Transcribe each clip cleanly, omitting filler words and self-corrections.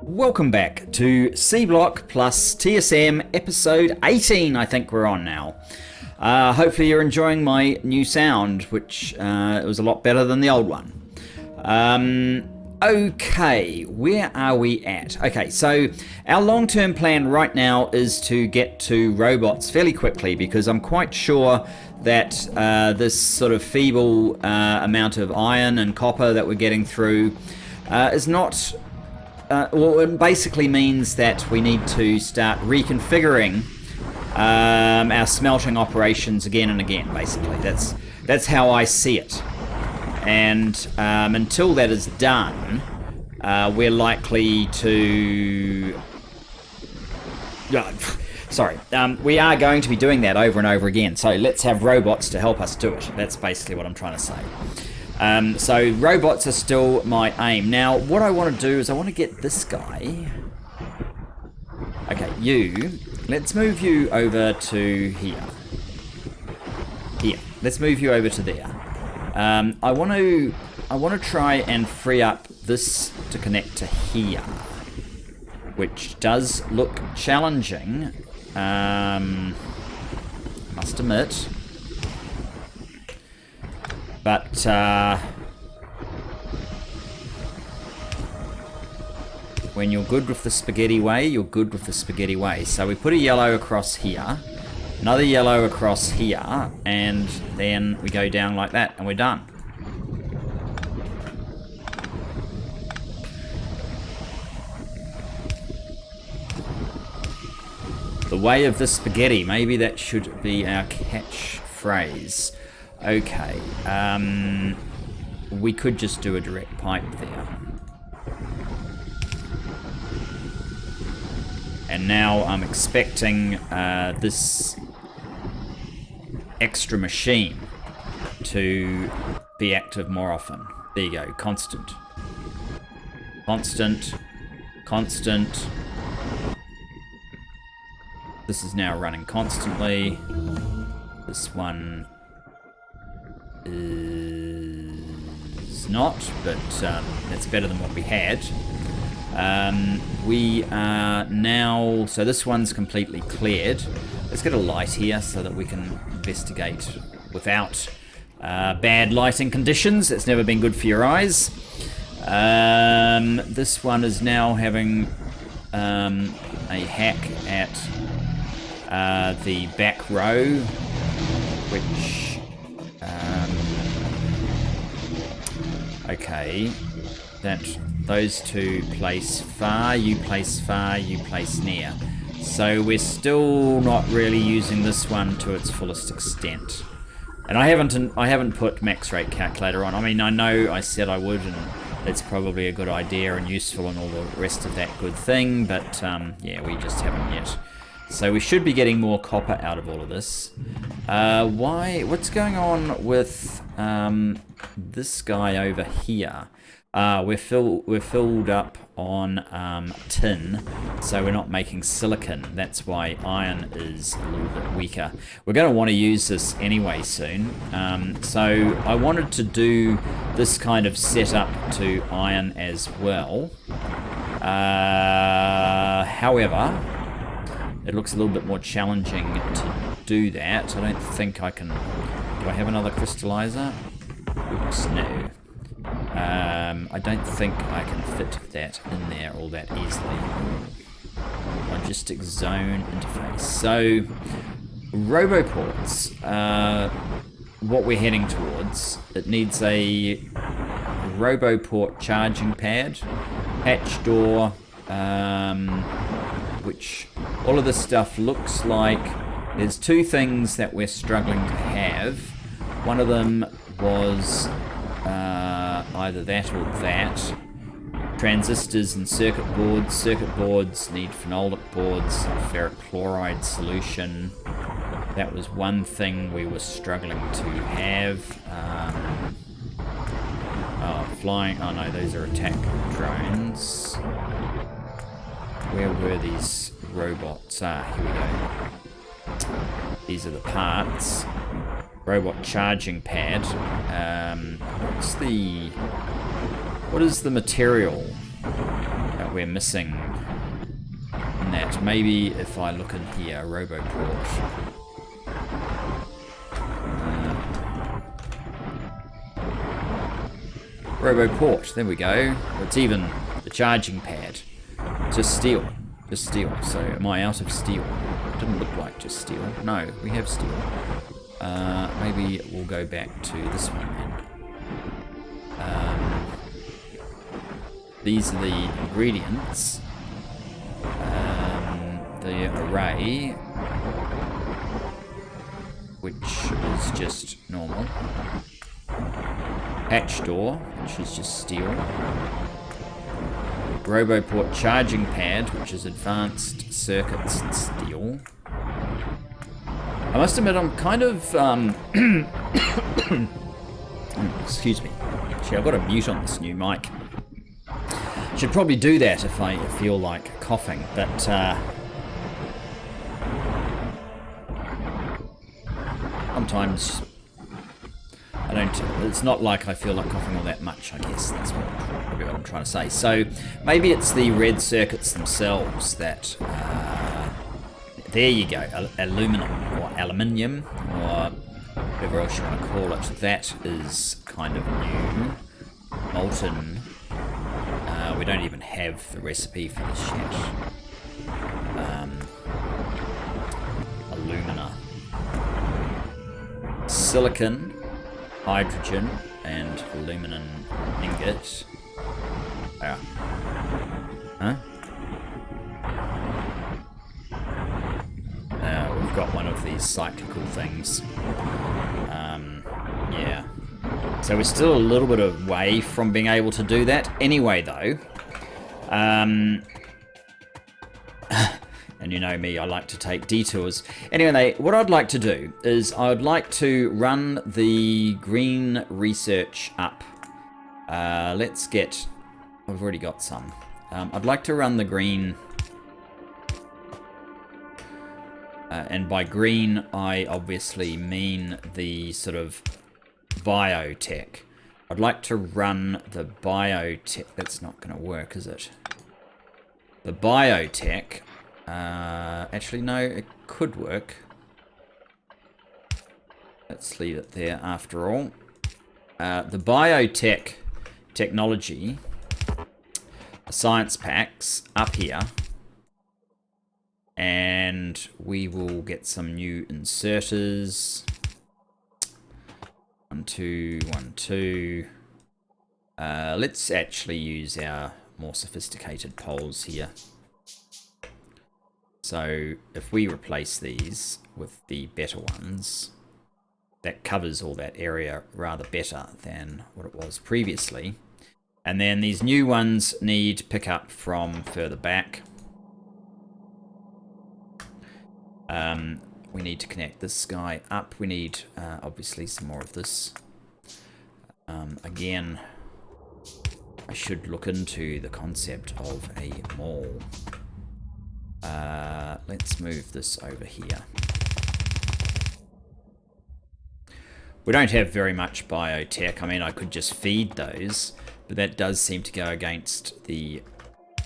Welcome back to Seablock plus TSM episode 18, I think we're on now. Hopefully you're enjoying my new sound, which it was a lot better than the old one. Okay, where are we at? Okay, so our long-term plan right now is to get to robots fairly quickly, because I'm quite sure that this sort of feeble amount of iron and copper that we're getting through is not... well, it basically means that we need to start reconfiguring our smelting operations again and again, basically. That's how I see it. And until that is done, we're likely to... we are going to be doing that over and over again. So let's have robots to help us do it. That's basically what I'm trying to say. So robots are still my aim. Now, what I want to do is I want to get this guy. Okay, let's move you over to here. Let's move you over to there. I want to try and free up this to connect to here, which does look challenging. I must admit. But, when you're good with the spaghetti way, you're good with the spaghetti way. So we put a yellow across here, another yellow across here, and then we go down like that, and we're done. The way of the spaghetti, maybe that should be our catchphrase. Okay, we could just do a direct pipe there. And now I'm expecting this extra machine to be active more often. There you go, constant. Constant. Constant. This is now running constantly. This one is not, but that's better than what we had. We are now... So this one's completely cleared. Let's get a light here so that we can investigate without bad lighting conditions. It's never been good for your eyes. This one is now having a hack at the back row, which... okay, that those two place far, you place far, you place near. So we're still not really using this one to its fullest extent. And I haven't put max rate calculator on. I mean, I know I said I would, and it's probably a good idea and useful and all the rest of that good thing, but yeah, we just haven't yet. So we should be getting more copper out of all of this. What's going on with this guy over here? We're filled up on tin, so we're not making silicon. That's why iron is a little bit weaker. We're going to want to use this anyway soon. So I wanted to do this kind of setup to iron as well. However, it looks a little bit more challenging to do that. I don't think I can... Do I have another crystallizer? Oops, no. I don't think I can fit that in there all that easily. Logistic zone interface. So, roboports, what we're heading towards, it needs a roboport charging pad, hatch door, which all of this stuff looks like there's two things that we're struggling to have. One of them was either that or that. Transistors and circuit boards. Circuit boards need phenolic boards, ferric chloride solution. That was one thing we were struggling to have. Flying... Oh no, those are attack drones. Where were these robots? Here we go. These are the parts. Robot charging pad. What is the material that we're missing in that. Maybe if I look in here, Roboport. Roboport, there we go. It's even the charging pad. Just steel. Just steel. So am I out of steel? Didn't look like just steel. No, we have steel. Maybe we'll go back to this one then. These are the ingredients. The array, which is just normal. Hatch door, which is just steel. Roboport charging pad, which is advanced circuits and steel. I must admit, I'm kind of excuse me. Actually, I've got a mute on this new mic. Should probably do that if I feel like coughing, but sometimes I don't. It's not like I feel like coughing all that much, I guess. That's probably what I'm trying to say. So maybe it's the red circuits themselves that. There you go, aluminum or aluminium or whatever else you want to call it. That is kind of new, molten. We don't even have the recipe for this yet. Alumina, silicon, hydrogen, and aluminum ingot. Huh? We've got one of these cyclical things. Yeah. So we're still a little bit away from being able to do that. Anyway, though, and you know me, I like to take detours. Anyway, what I'd like to do is I'd like to run the green research up. Let's get... I've already got some. I'd like to run the green... and by green, I obviously mean the sort of biotech. I'd like to run the biotech. That's not going to work, is it? The biotech. Actually, no, it could work. Let's leave it there after all. The biotech technology, science packs up here. And we will get some new inserters. 1, 2, 1, 2. Let's actually use our more sophisticated poles here. So if we replace these with the better ones, that covers all that area rather better than what it was previously. And then these new ones need pickup from further back. We need to connect this guy up. We need, obviously, some more of this. Again, I should look into the concept of a mall. Let's move this over here. We don't have very much biotech. I mean, I could just feed those, but that does seem to go against the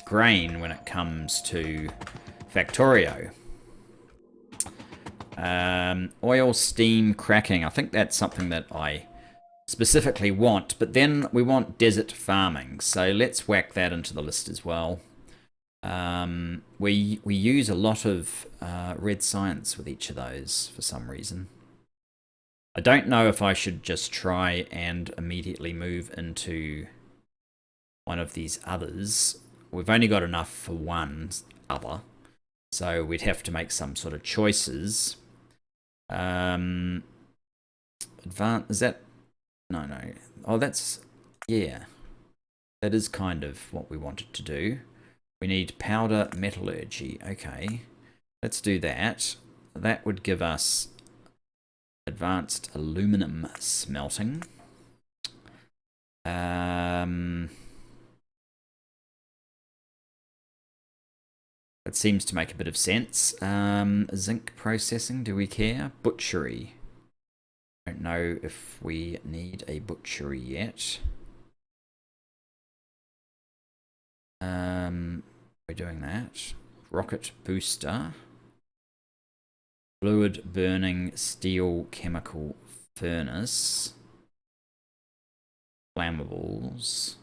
grain when it comes to Factorio. Oil, steam, cracking. I think that's something that I specifically want, but then we want desert farming, so let's whack that into the list as well. We use a lot of red science with each of those for some reason. I don't know if I should just try and immediately move into one of these others. We've only got enough for one other, so we'd have to make some sort of choices. Advanced, is that? No. Oh, that's, yeah. That is kind of what we wanted to do. We need powder metallurgy. Okay, let's do that. That would give us advanced aluminum smelting. That seems to make a bit of sense. Zinc processing, do we care? Butchery. Don't know if we need a butchery yet. We're doing that. Rocket booster. Fluid burning steel chemical furnace. Flammables.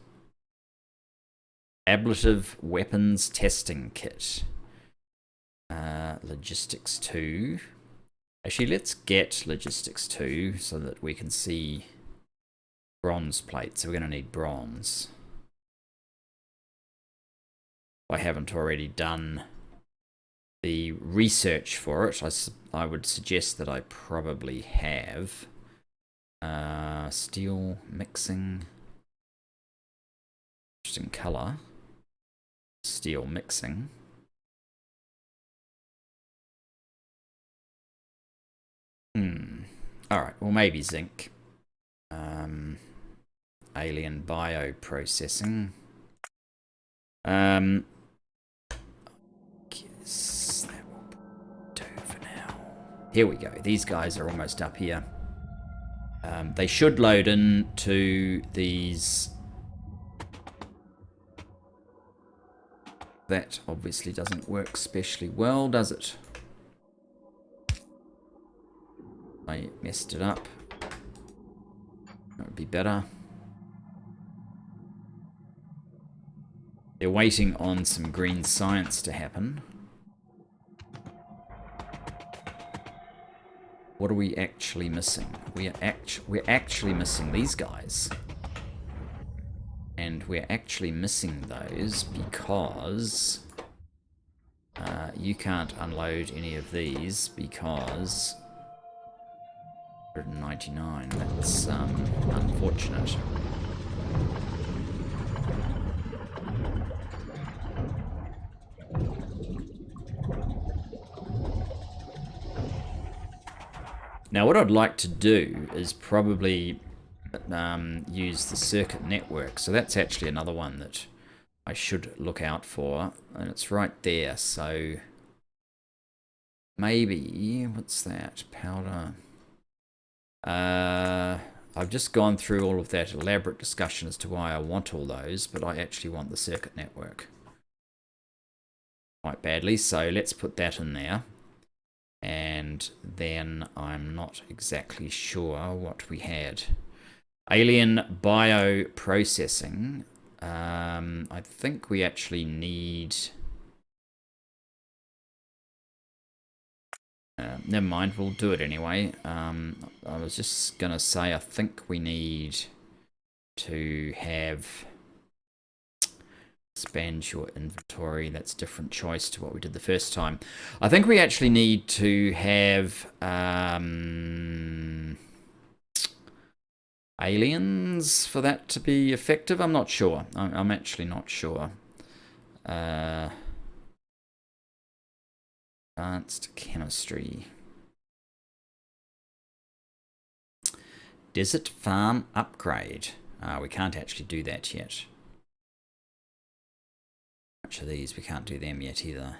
Ablative weapons testing kit. Logistics 2. Actually, let's get logistics 2 so that we can see bronze plates. So we're going to need bronze. I haven't already done the research for it. I would suggest that I probably have. Steel mixing. Interesting color. Steel mixing. Alright, well maybe zinc. Alien bioprocessing. Guess that will do for now. Here we go. These guys are almost up here. They should load into these. That obviously doesn't work especially well, does it? I messed it up. That would be better. They're waiting on some green science to happen. What are we actually missing? We're actually missing these guys. And we're actually missing those because you can't unload any of these because 199. That's unfortunate. Now what I'd like to do is probably use the circuit network. So that's actually another one that I should look out for. And it's right there. So maybe, what's that? Powder. I've just gone through all of that elaborate discussion as to why I want all those, but I actually want the circuit network quite badly. So let's put that in there. And then I'm not exactly sure what we had. Alien bioprocessing. I think we actually need... never mind, we'll do it anyway. I was just going to say, I think we need to have... Expand your inventory. That's a different choice to what we did the first time. I think we actually need to have aliens for that to be effective. I'm not sure. I'm actually not sure. Advanced chemistry. Desert farm upgrade. We can't actually do that yet. Of these, we can't do them yet either.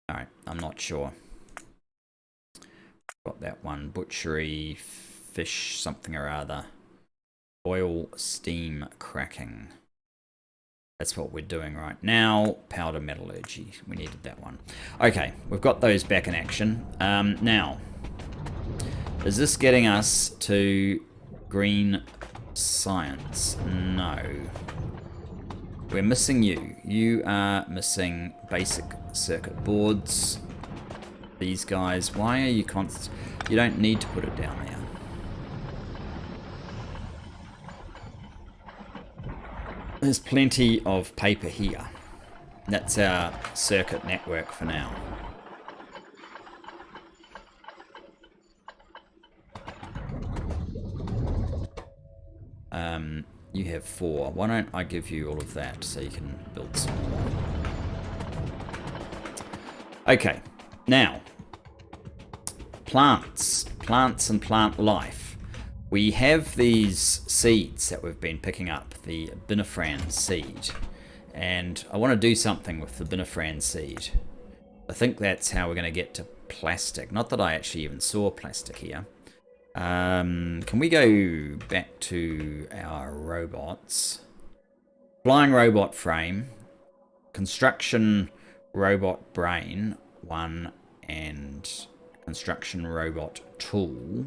Alright, I'm not sure. Got that one. Butchery, fish, something or other. Oil, steam, cracking. That's what we're doing right now. Powder metallurgy. We needed that one. Okay, we've got those back in action. Now... is this getting us to green science? No. We're missing you. You are missing basic circuit boards. These guys, why are you constant? You don't need to put it down there. There's plenty of paper here. That's our circuit network for now. You have 4. Why don't I give you all of that so you can build some more? Okay, now, plants and plant life. We have these seeds that we've been picking up, the binifran seed, and I want to do something with the binifran seed. I think that's how we're going to get to plastic. Not that I actually even saw plastic here. Can we go back to our robots? Flying robot frame, construction robot brain 1, and construction robot tool.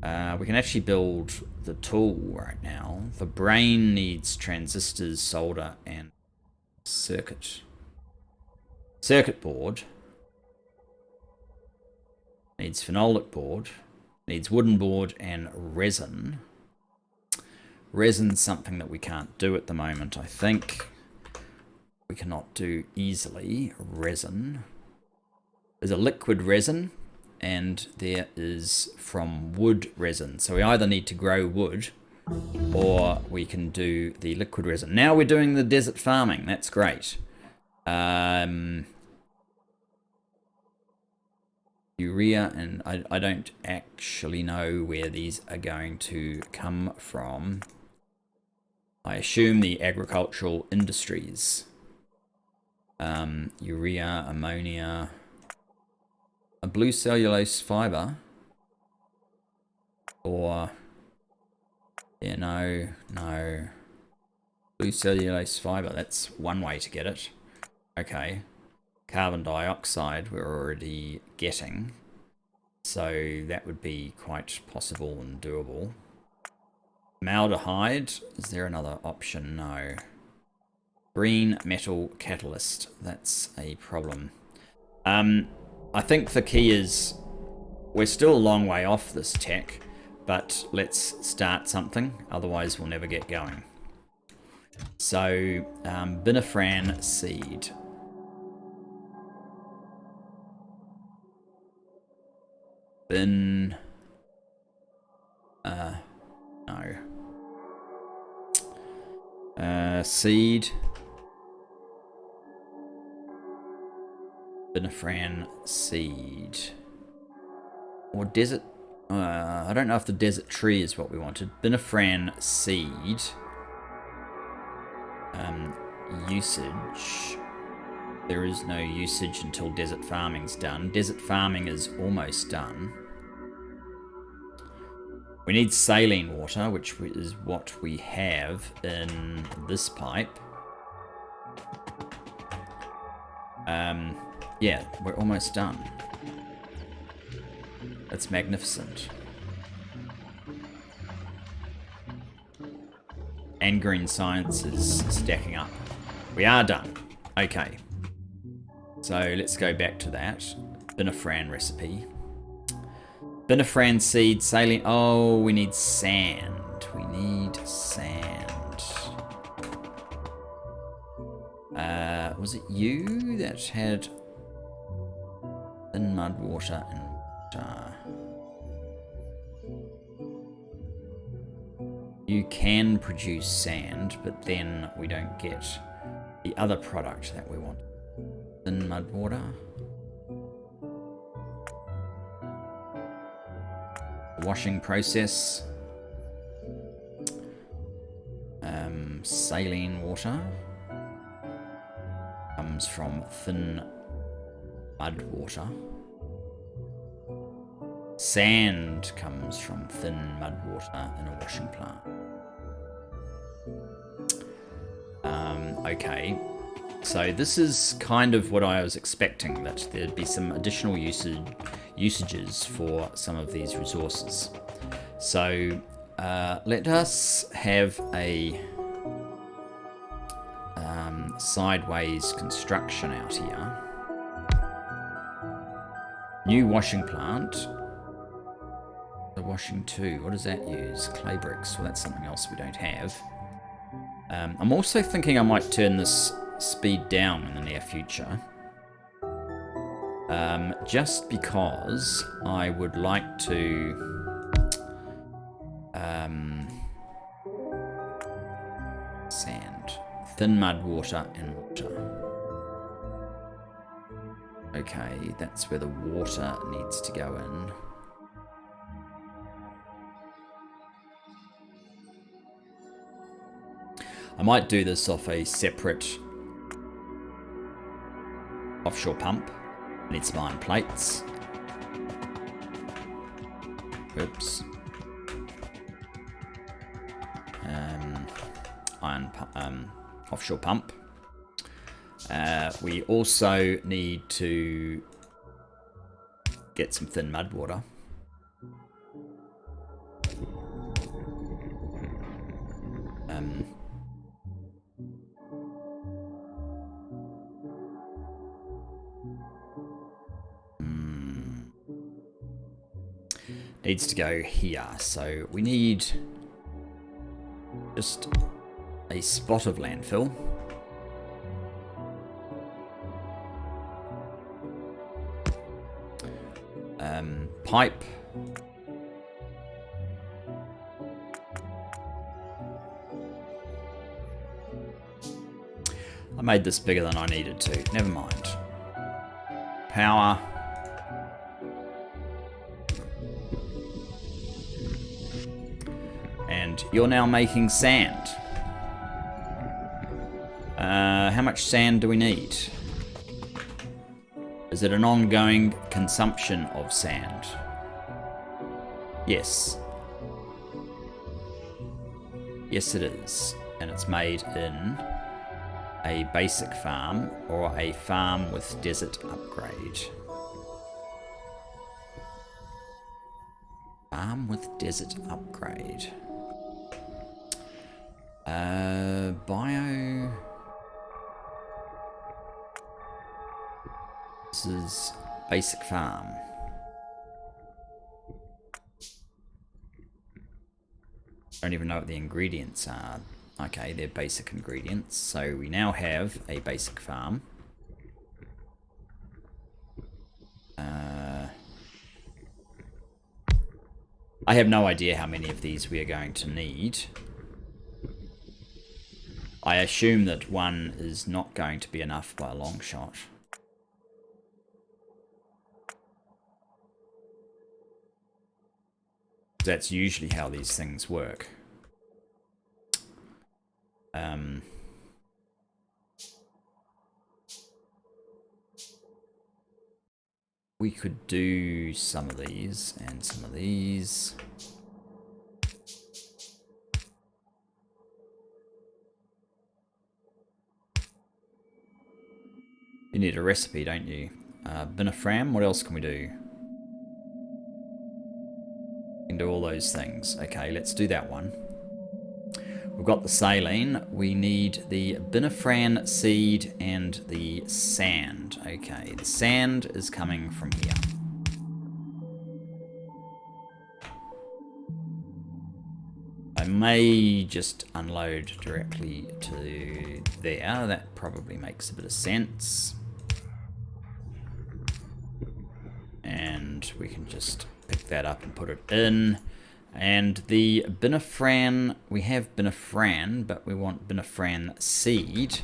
We can actually build the tool right now. The brain needs transistors, solder, and circuit board. Needs phenolic board. Needs wooden board and resin. Resin's something that we can't do at the moment, I think. We cannot do easily. Resin. There's a liquid resin, and there is from wood resin. So we either need to grow wood, or we can do the liquid resin. Now we're doing the desert farming. That's great. Urea, and I don't actually know where these are going to come from. I assume the agricultural industries. Urea, ammonia, a blue cellulose fiber, or yeah, no, blue cellulose fiber. That's one way to get it. Okay, carbon dioxide we're already getting, so that would be quite possible and doable. Formaldehyde, is there another option? No. Green metal catalyst, that's a problem. I think the key is we're still a long way off this tech, but let's start something, otherwise we'll never get going. So, binifran seed. Seed. Binifran seed. Or desert. I don't know if the desert tree is what we wanted. Binifran seed. Usage. There is no usage until desert farming's done. Desert farming is almost done. We need saline water, which is what we have in this pipe. Yeah, we're almost done. That's magnificent. And green science is stacking up. We are done. Okay. So let's go back to that. Binifran recipe. Binifran seed, saline. Oh, we need sand. We need sand. Was it you that had thin mud, water, and water? You can produce sand, but then we don't get the other product that we want. Thin mud, water. Washing process. Saline water comes from thin mud water. Sand comes from thin mud water in a washing plant. Okay, so this is kind of what I was expecting, that there'd be some additional usages for some of these resources. So let us have a sideways construction out here. New washing plant. The washing 2, what does that use? Clay bricks. Well, that's something else we don't have. I'm also thinking I might turn this speed down in the near future. Just because I would like to... sand. Thin mud, water, and water. Okay, that's where the water needs to go in. I might do this off a separate offshore pump. I need some iron plates. Oops. Offshore pump. We also need to get some thin mud water. Needs to go here, so we need just a spot of landfill. Pipe. I made this bigger than I needed to. Never mind. Power. And you're now making sand. How much sand do we need? Is it an ongoing consumption of sand? Yes. Yes, it is. And it's made in a basic farm or a farm with desert upgrade. Farm with desert upgrade. Bio. This is basic farm. Don't even know what the ingredients are. Okay, they're basic ingredients. So we now have a basic farm. I have no idea how many of these we are going to need. I assume that one is not going to be enough by a long shot. That's usually how these things work. We could do some of these and some of these. You need a recipe, don't you? Binafram, what else can we do? We can do all those things. Okay, let's do that one. We've got the saline. We need the binafran seed and the sand. Okay, the sand is coming from here. I may just unload directly to there. That probably makes a bit of sense. And we can just pick that up and put it in. And the binafran, we have binafran, but we want binafran seed,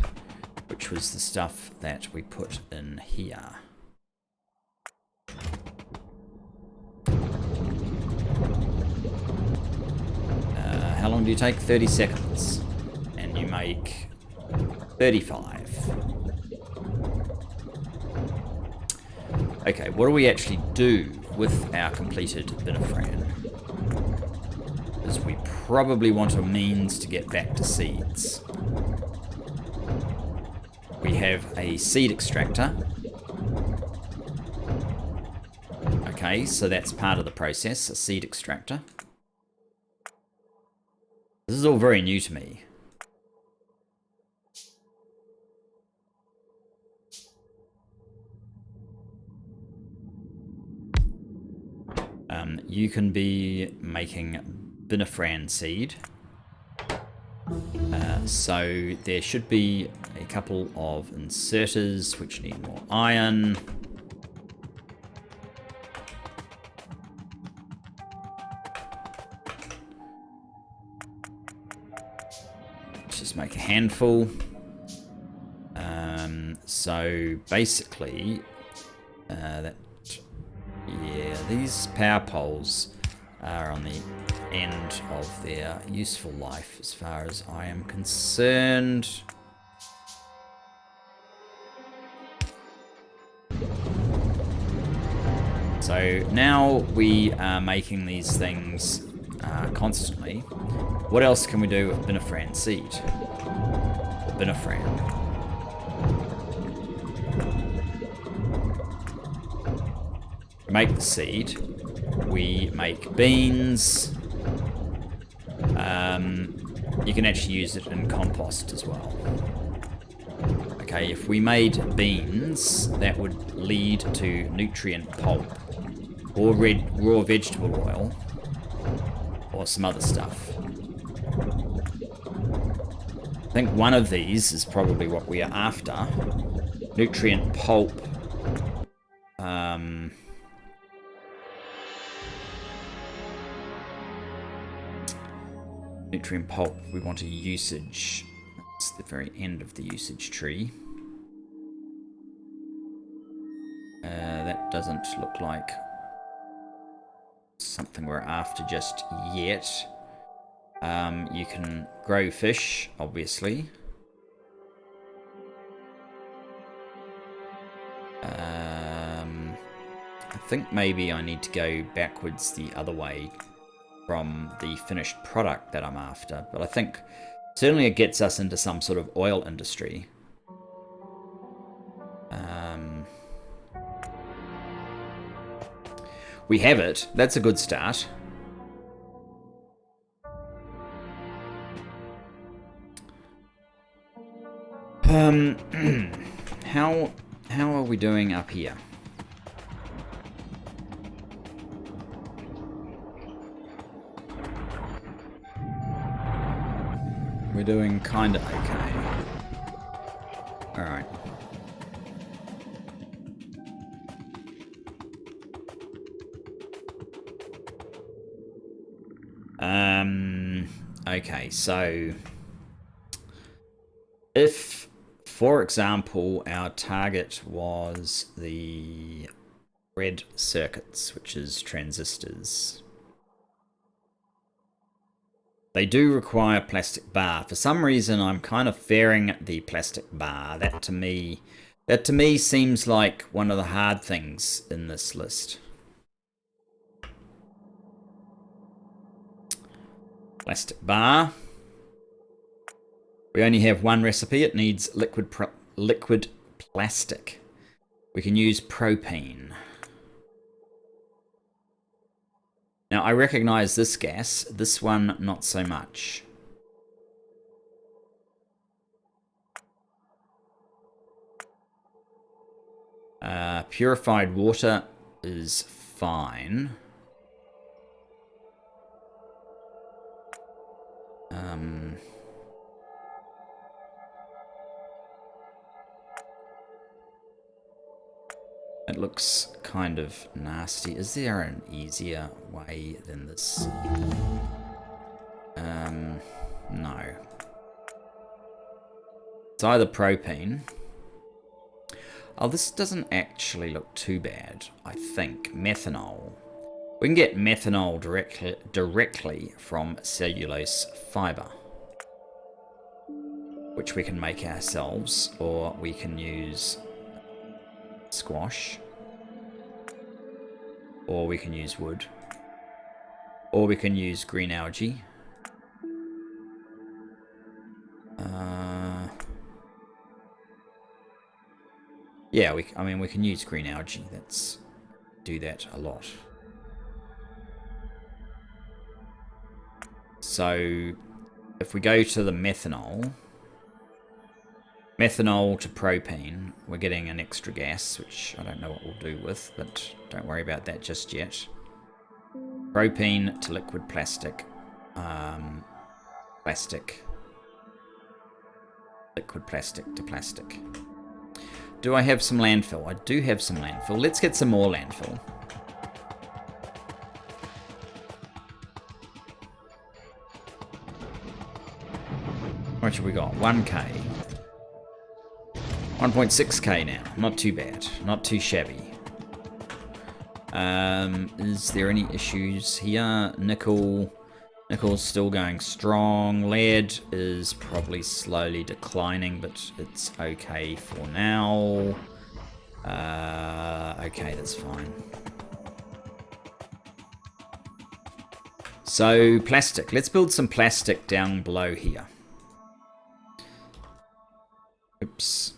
which was the stuff that we put in here. How long do you take? 30 seconds. And you make 35. Okay, what do we actually do with our completed binafran? Is we probably want a means to get back to seeds. We have a seed extractor. Okay, so that's part of the process, a seed extractor. This is all very new to me. You can be making binafran seed. So there should be a couple of inserters which need more iron. Let's just make a handful. So basically, these power poles are on the end of their useful life as far as I am concerned. So now we are making these things constantly. What else can we do with binifran seed? Binifran. We make the seed. We make beans. You can actually use it in compost as well. Okay, if we made beans, that would lead to nutrient pulp, or raw vegetable oil, or some other stuff. I think one of these is probably what we are after. Nutrient pulp. Nutrient pulp, we want a usage. That's the very end of the usage tree. That doesn't look like something we're after just yet. You can grow fish, obviously. I think maybe I need to go backwards the other way from the finished product that I'm after, but I think certainly it gets us into some sort of oil industry. We have it. That's a good start. How are we doing up here? We're doing kinda okay. Alright. Okay, so if, for example, our target was the red circuits, which is transistors, they do require plastic bar. For some reason, I'm kind of fearing the plastic bar. That to me seems like one of the hard things in this list. Plastic bar. We only have one recipe. It needs liquid plastic. We can use propane. Now, I recognize this gas. This one, not so much. Purified water is fine. It looks kind of nasty. Is there an easier way than this? No. It's either propane. Oh, this doesn't actually look too bad, I think. Methanol. We can get methanol directly from cellulose fiber, which we can make ourselves, or we can use squash, or we can use wood, or we can use green algae. Yeah, I mean, we can use green algae. Let's do that a lot. So, if we go to the methanol to propane, we're getting an extra gas, which I don't know what we'll do with, but don't worry about that just yet. Propane to liquid plastic. Liquid plastic to plastic. Do I have some landfill? I do have some landfill. Let's get some more landfill. What have we got? 1k. 1.6k now. Not too bad. Not too shabby. Is there any issues here? Nickel's still going strong. Lead is probably slowly declining, but it's okay for now. Okay, that's fine. So, plastic. Let's build some plastic down below here. Oops.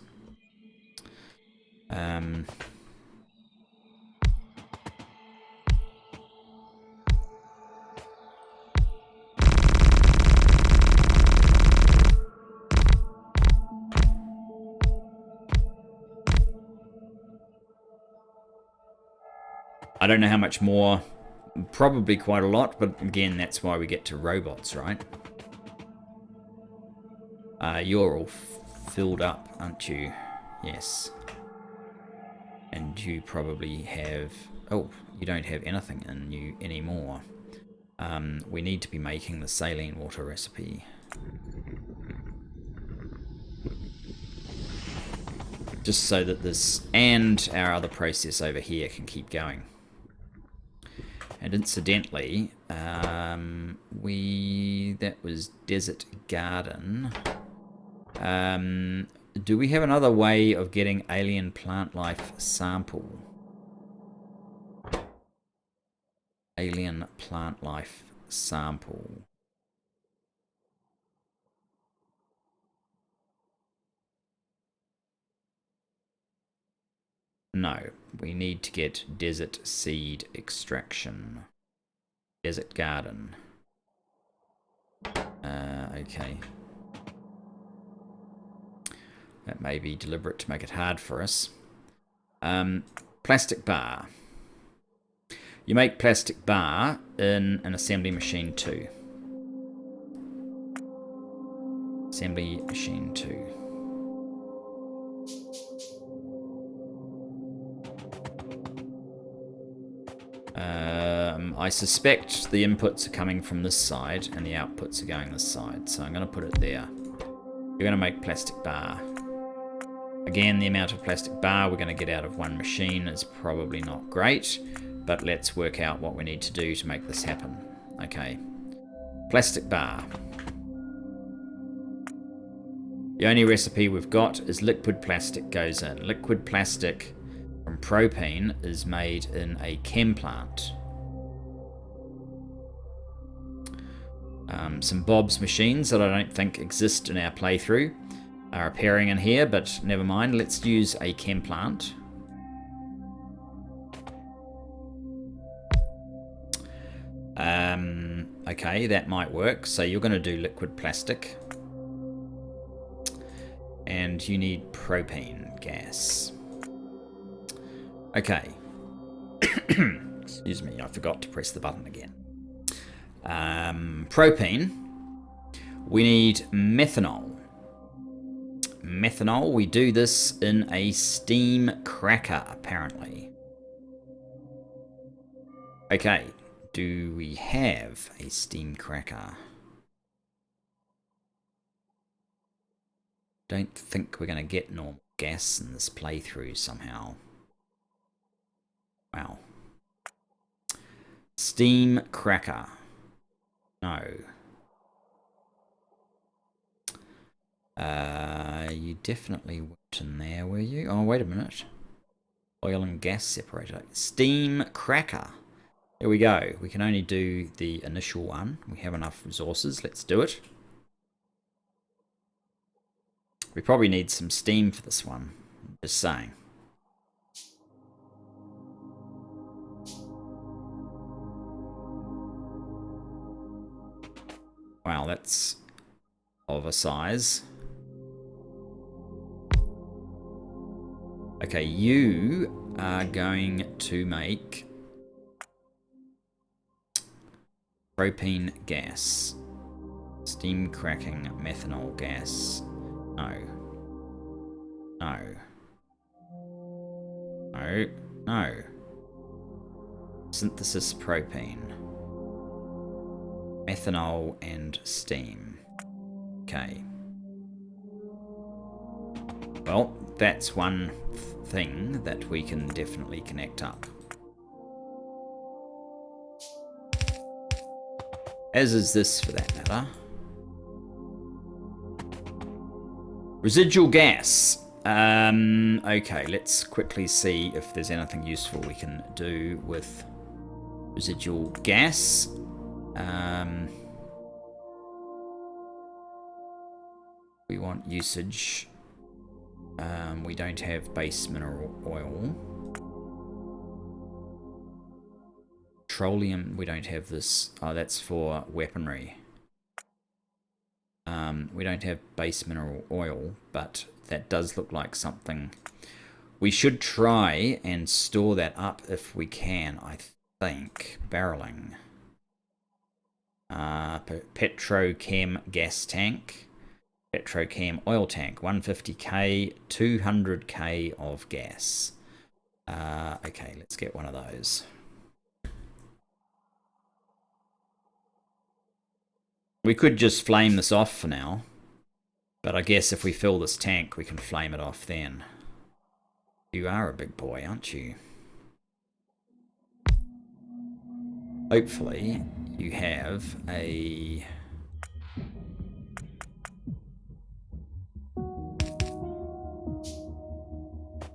I don't know how much more. Probably quite a lot, but again, that's why we get to robots, right? You're all filled up, aren't you? Yes. And you probably have... Oh, you don't have anything in you anymore. We need to be making the saline water recipe. Just so that this and our other process over here can keep going. And incidentally, that was Desert Garden. Do we have another way of getting alien plant life sample? Alien plant life sample. No, we need to get desert seed extraction. Desert garden. Okay. That may be deliberate to make it hard for us. Plastic bar. You make plastic bar in an assembly machine 2. Assembly machine 2. I suspect the inputs are coming from this side and the outputs are going this side, so I'm going to put it there. You're going to make plastic bar. Again, the amount of plastic bar we're going to get out of one machine is probably not great, but let's work out what we need to do to make this happen. Okay, plastic bar. The only recipe we've got is liquid plastic goes in. Liquid plastic from propane is made in a chem plant. Some Bob's machines that I don't think exist in our playthrough are appearing in here, but never mind. Let's use a chem plant. Okay, that might work. So you're going to do liquid plastic. And you need propane gas. Okay. Excuse me, I forgot to press the button again. Propane. We need methanol. Methanol, we do this in a steam cracker, apparently. Okay, do we have a steam cracker? Don't think we're going to get normal gas in this playthrough somehow. Wow. Steam cracker. No. You definitely weren't in there, were you? Oh, wait a minute. Oil and gas separator. Steam cracker. There we go. We can only do the initial one. We have enough resources. Let's do it. We probably need some steam for this one. Just saying. Wow, that's of a size. Okay, you are going to make propane gas. Steam cracking methanol gas. No. No. No. No. Synthesis propane. Methanol and steam. Okay. Well, that's one thing that we can definitely connect up. As is this, for that matter. Residual gas. Okay, let's quickly see if there's anything useful we can do with residual gas. We want usage. We don't have base mineral oil. Petroleum, we don't have this. Oh, that's for weaponry. We don't have base mineral oil, but that does look like something. We should try and store that up if we can, I think. Barreling. Petrochem gas tank. Petrochem oil tank. 150k, 200k of gas. Okay, let's get one of those. We could just flame this off for now. But I guess if we fill this tank, we can flame it off then. You are a big boy, aren't you? Hopefully, you have a...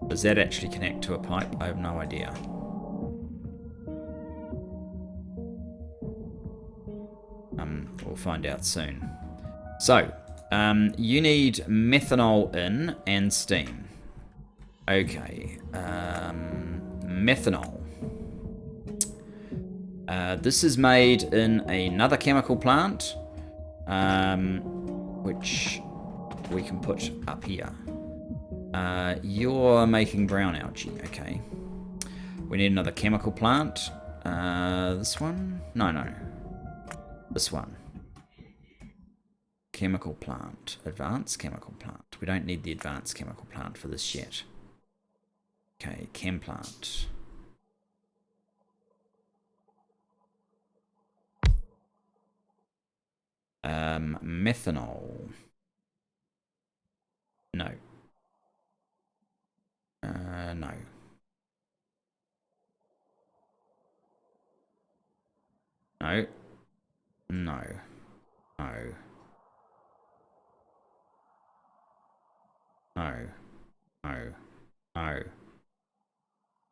Does that actually connect to a pipe? I have no idea. We'll find out soon. So, you need methanol in and steam. Okay. Methanol. This is made in another chemical plant, which we can put up here. You're making brown algae. Okay. We need another chemical plant. This one? No. This one. Chemical plant. Advanced chemical plant. We don't need the advanced chemical plant for this yet. Okay, chem plant. Methanol. No. No. No. No. No. No. No. No.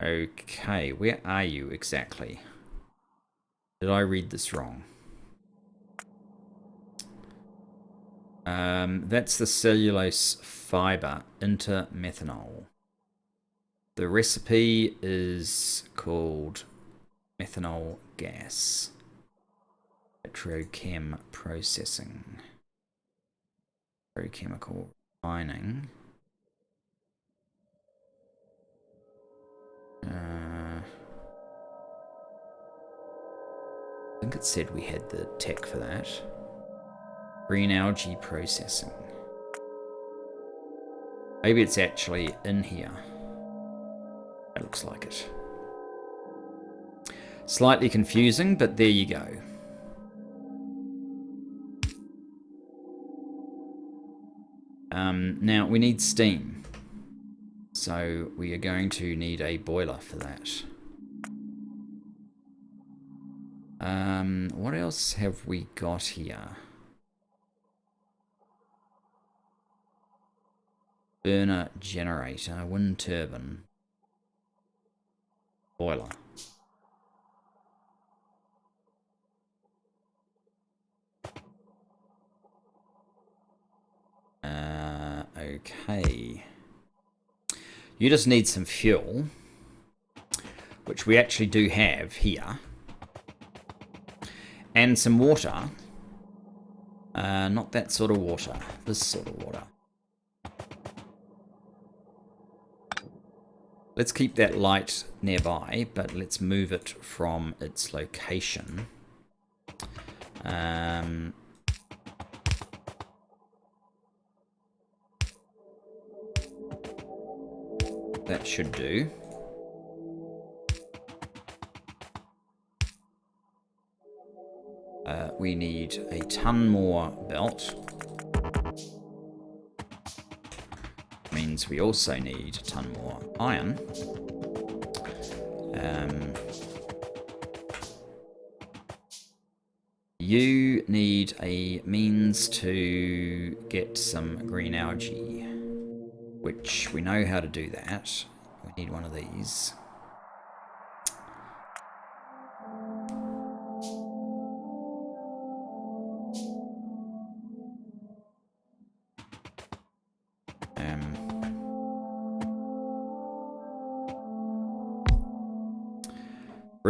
Okay, where are you exactly? Did I read this wrong? That's the cellulose fiber into methanol. The recipe is called methanol gas. Petrochem processing. Petrochemical refining. I think it said we had the tech for that. Green algae processing. Maybe it's actually in here. That looks like it. Slightly confusing, but there you go. Now we need steam. So we are going to need a boiler for that. What else have we got here? Burner generator, wind turbine, boiler. Okay. You just need some fuel, which we actually do have here. And some water. Not that sort of water. This sort of water. Let's keep that light nearby, but let's move it from its location. That should do. We need a ton more belt. Means we also need a ton more iron. You need a means to get some green algae, which we know how to do that. We need one of these.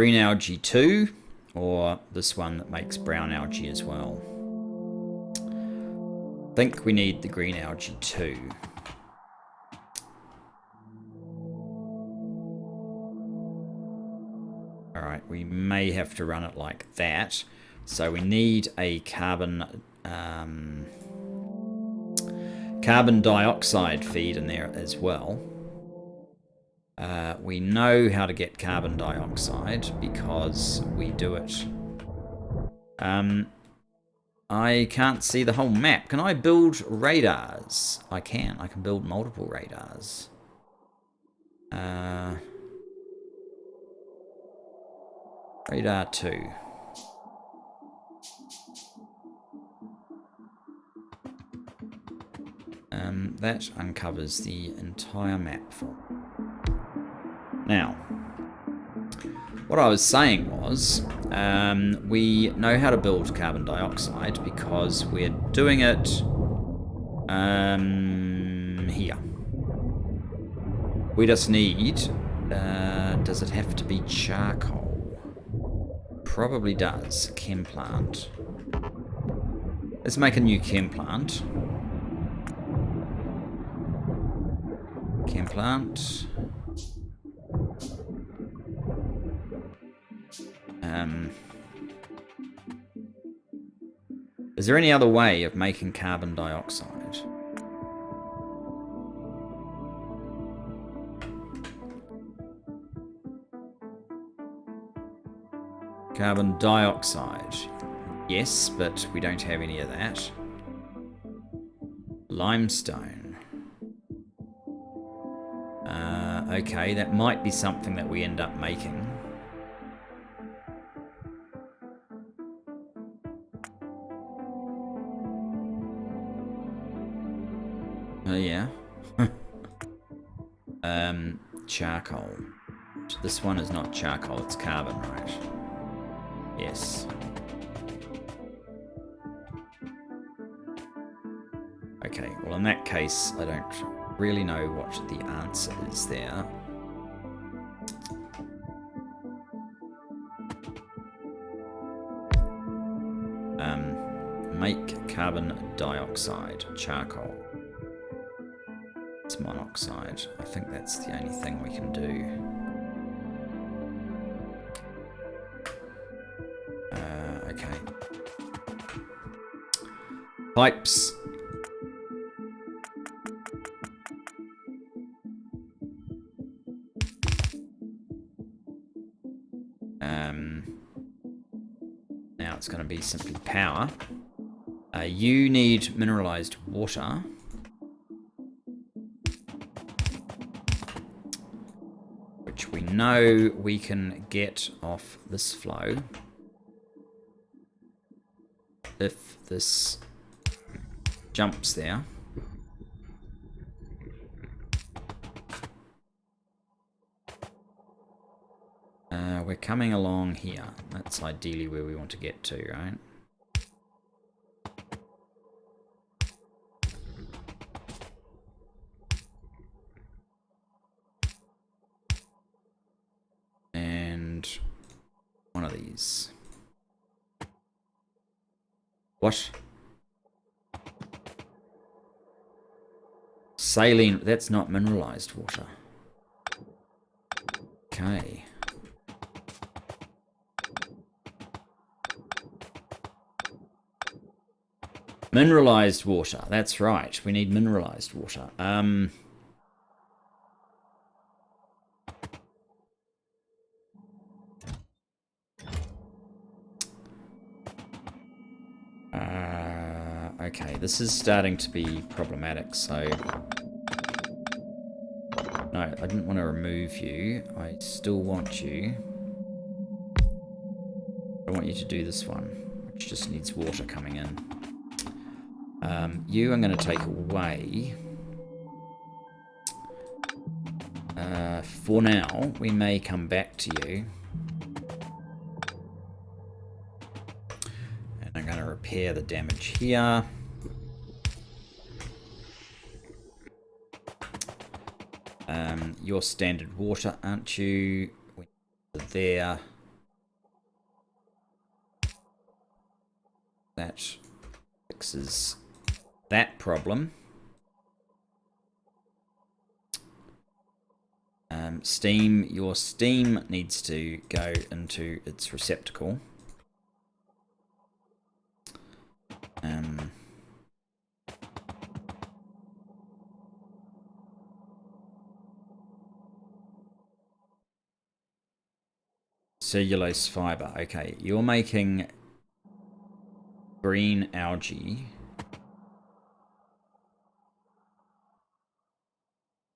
Green algae 2, or this one that makes brown algae as well. I think we need the green algae 2. Alright, we may have to run it like that. So we need a carbon dioxide feed in there as well. We know how to get carbon dioxide because we do it. I can't see the whole map. Can I build radars? I can. I can build multiple radars. Radar 2. That uncovers the entire map for me. Now, what I was saying was, we know how to build carbon dioxide because we're doing it here. We just need, does it have to be charcoal? Probably does. Chem plant. Let's make a new chem plant. Chem plant. Is there any other way of making carbon dioxide? Carbon dioxide. Yes, but we don't have any of that. Limestone. Okay, that might be something that we end up making. Oh yeah. Charcoal. This one is not charcoal, it's carbon, right? Yes. Okay, well in that case, I don't really know what the answer is there. Make carbon dioxide, charcoal. It's monoxide. I think that's the only thing we can do. Okay. Pipes. Now it's going to be simply power. You need mineralized water. Which we know we can get off this flow. If this jumps there. We're coming along here. That's ideally where we want to get to, right? And one of these. What? Saline, that's not mineralized water. Okay. Mineralized water, that's right. We need mineralized water. Okay, this is starting to be problematic, so... No, I didn't want to remove you. I still want you. I want you to do this one, which just needs water coming in. You I'm going to take away. For now, we may come back to you. And I'm going to repair the damage here. You're standard water, aren't you? There. That fixes that problem. Steam, your steam needs to go into its receptacle. Cellulose fiber. Okay, you're making green algae.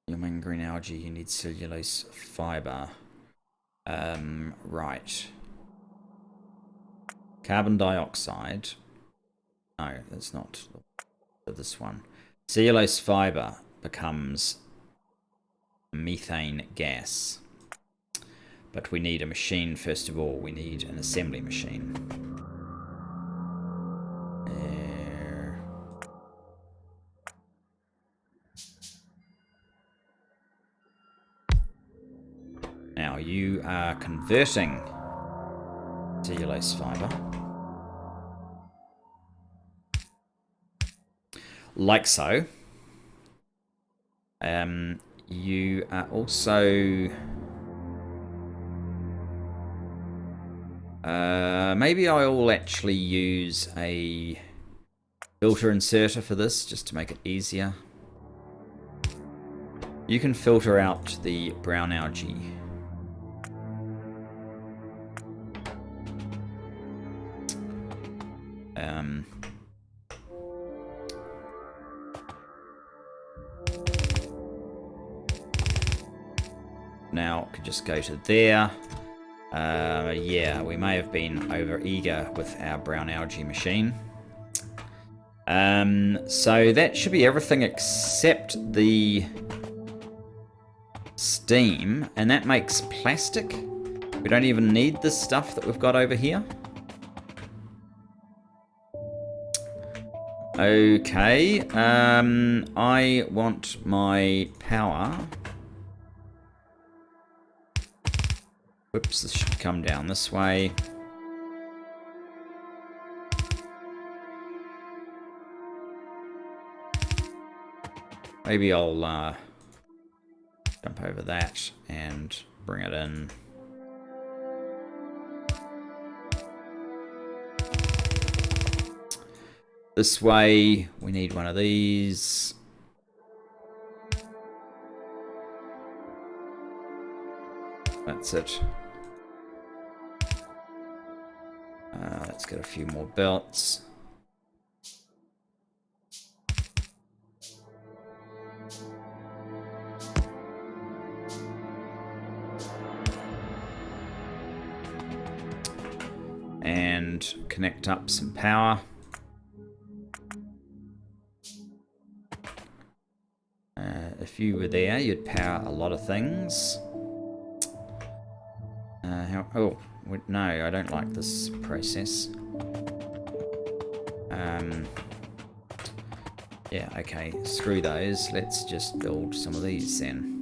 You're making green algae, you need cellulose fiber. Right. Carbon dioxide. No, that's not this one. Cellulose fiber becomes methane gas. But we need a machine first of all. We need an assembly machine. There. Now you are converting cellulose fiber. Like so. You are also... maybe I will actually use a filter inserter for this, just to make it easier. You can filter out the brown algae. Now, could just go to there. Yeah, we may have been over eager with our brown algae machine. So that should be everything except the steam, and that makes plastic. We don't even need this stuff that we've got over here. Okay, I want my power. Whoops, this should come down this way. Maybe I'll jump over that and bring it in. This way, we need one of these. That's it. Let's get a few more belts. And connect up some power. If you were there, you'd power a lot of things. Oh, no, I don't like this process. Yeah, okay, screw those. Let's just build some of these then.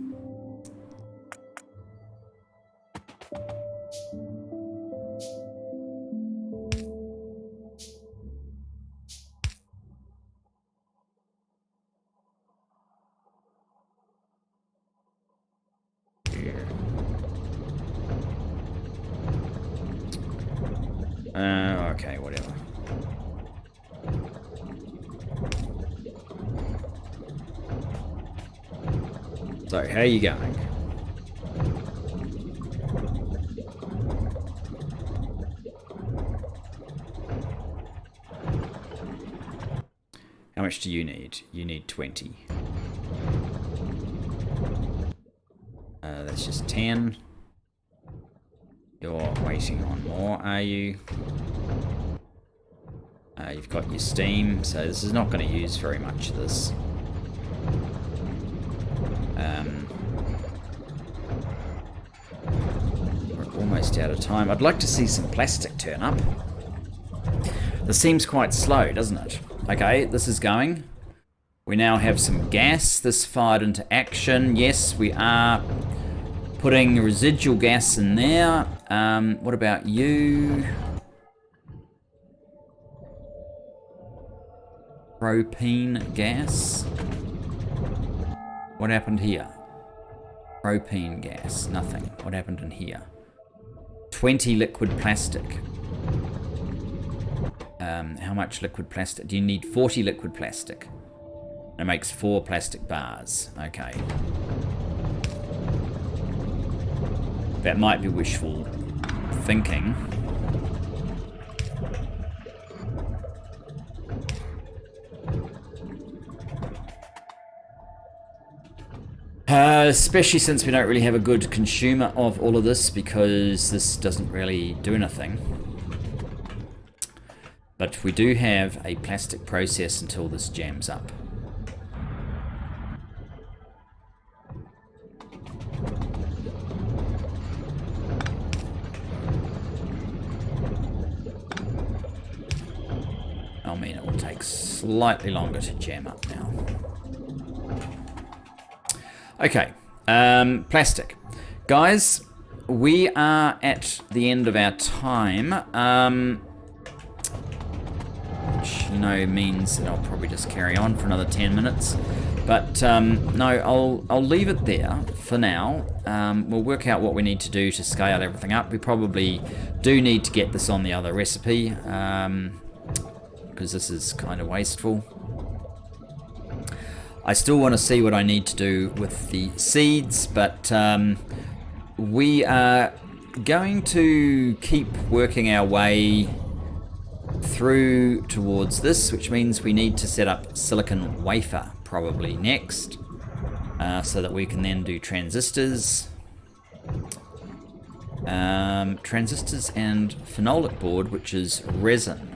Okay, whatever. So, how are you going? How much do you need? You need 20. That's just 10. You're waiting on more, are you? You've got your steam, so this is not going to use very much of this. We're almost out of time. I'd like to see some plastic turn up. This seems quite slow, doesn't it? Okay, this is going. We now have some gas. This fired into action. Yes, we are putting residual gas in there. What about you? Propene gas. What happened here? Propene gas. Nothing. What happened in here? 20 liquid plastic. How much liquid plastic? Do you need 40 liquid plastic? It makes 4 plastic bars. Okay. That might be wishful thinking. Especially since we don't really have a good consumer of all of this, because this doesn't really do anything. But we do have a plastic process until this jams up. I mean, it will take slightly longer to jam up now. Okay, plastic. Guys, we are at the end of our time. Which, you know, means that I'll probably just carry on for another 10 minutes. But, no, I'll leave it there for now. We'll work out what we need to do to scale everything up. We probably do need to get this on the other recipe, because this is kind of wasteful. I still want to see what I need to do with the seeds, but we are going to keep working our way through towards this, which means we need to set up silicon wafer probably next, so that we can then do transistors. Transistors and phenolic board, which is resin.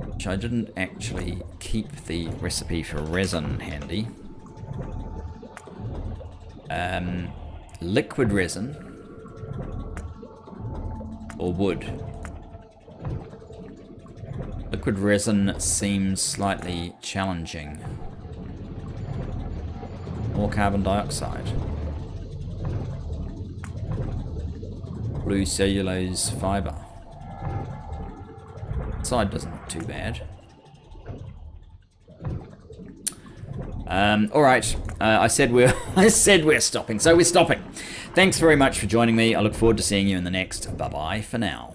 Which I didn't actually keep the recipe for resin handy. Liquid resin or wood. Liquid resin seems slightly challenging. More carbon dioxide. Blue cellulose fiber. Side doesn't look too bad. All right. I said we're stopping, so we're stopping. Thanks very much for joining me. I look forward to seeing you in the next. Bye bye for now.